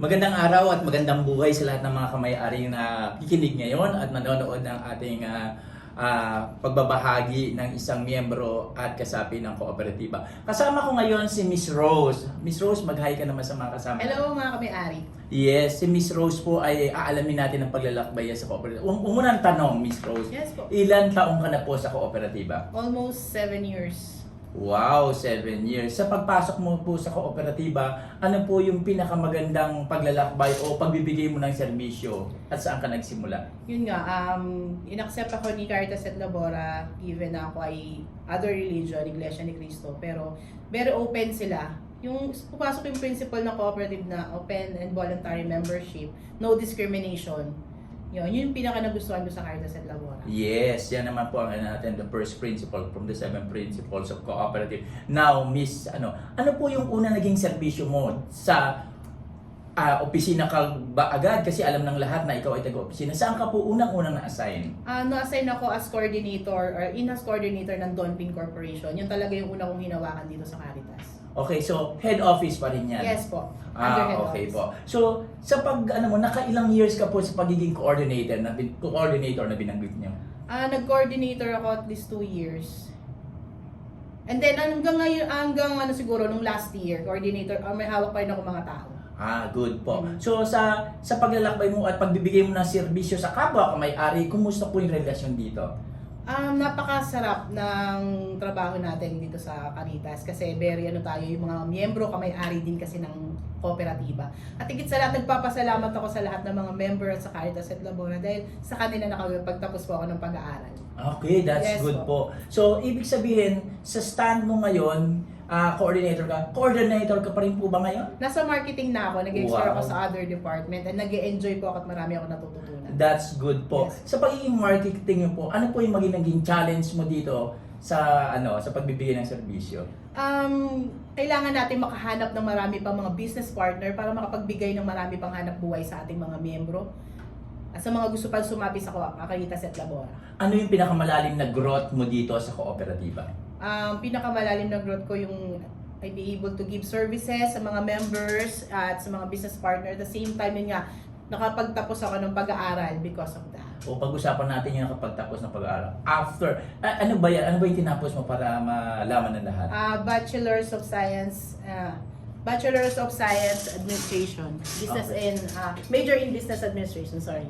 Magandang araw at magandang buhay sa lahat ng mga kamay-ari na kikinig ngayon at manonood ng ating pagbabahagi ng isang miyembro at kasapi ng kooperatiba. Kasama ko ngayon si Miss Rose. Miss Rose, mag-hi ka naman sa mga kasama. Hello mga kamay-ari. Yes, si Miss Rose po ay aalamin natin ang paglalakbay sa kooperatiba. Unang tanong, Miss Rose. Yes po. Ilan taong ka na po sa kooperatiba? Almost 7 years. Wow, 7 years. Sa pagpasok mo po sa kooperatiba, ano po yung pinakamagandang paglalakbay o pagbibigay mo ng serbisyo at saan ka nagsimula? Yun nga, inaccept ako ni Caritas et Labora even na ako ay other religion, Iglesia ni Cristo. Pero very open sila. Yung pupasok yung principle ng cooperative na open and voluntary membership, no discrimination. Yun yung pinaka-nagustuhan ko sa Caritas et Labora. Yes, yan naman po ang natin, the first principle from the 7 principles of cooperative. Now, Miss, ano po yung una naging serbisyo mo sa opisina ka ba agad? Kasi alam ng lahat na ikaw ay taga-opisina. Saan ka po unang-unang na-assign? Na-assign ako as coordinator or in-house coordinator ng Donpin Corporation. Yun talaga yung una kong hinawakan dito sa Caritas. Okay, so head office pa rin yan? Yes po. Under head Okay office. po. So, sa nakailang years ka po sa pagiging coordinator na binanggit niyo? Nag-coordinator ako at least 2 years. And then hanggang ngayon, siguro nung last year, coordinator, may hawak pa rin ako mga tao. Good po. So, sa paglalakbay mo at pagbibigay mo ng serbisyo sa kapwa kamay-ari, kumusta po yung relasyon dito? Napakasarap ng trabaho natin dito sa Caritas kasi very tayo yung mga miyembro kamay-ari din kasi ng kooperatiba. At higit sa lahat, nagpapasalamat ako sa lahat ng mga member at sa Caritas et Labora dahil sa kanila nakapagtapos po ako ng pag-aaral. Okay, that's Yes good po. So, ibig sabihin, sa stand mo ngayon, coordinator ka pa rin po ba ngayon? Nasa marketing na ako, nag-explore Wow. ako sa other department and nag-enjoy po ako at marami ako natututunan. That's good po. Yes. Sa pagiging marketing mo po, ano po yung naging challenge mo dito sa pagbibigay ng serbisyo? Kailangan natin makahanap ng marami pang mga business partner para makapagbigay ng marami pang hanap buhay sa ating mga miyembro at sa mga gusto pang sumapi sa Caritas et Labora. Ano yung pinakamalalim na growth mo dito sa kooperatiba? Pinakamalalim na growth ko yung I be able to give services sa mga members at sa mga business partner. At the same time, yun nga, nakapagtapos ako ng pag-aaral because of that. O pag-usapan natin yung nakapagtapos ng pag-aaral. After, ano ba yan? Ano ba yung tinapos mo para malaman ng lahat? Bachelor's of Science Administration. Business Okay. major in Business Administration, sorry.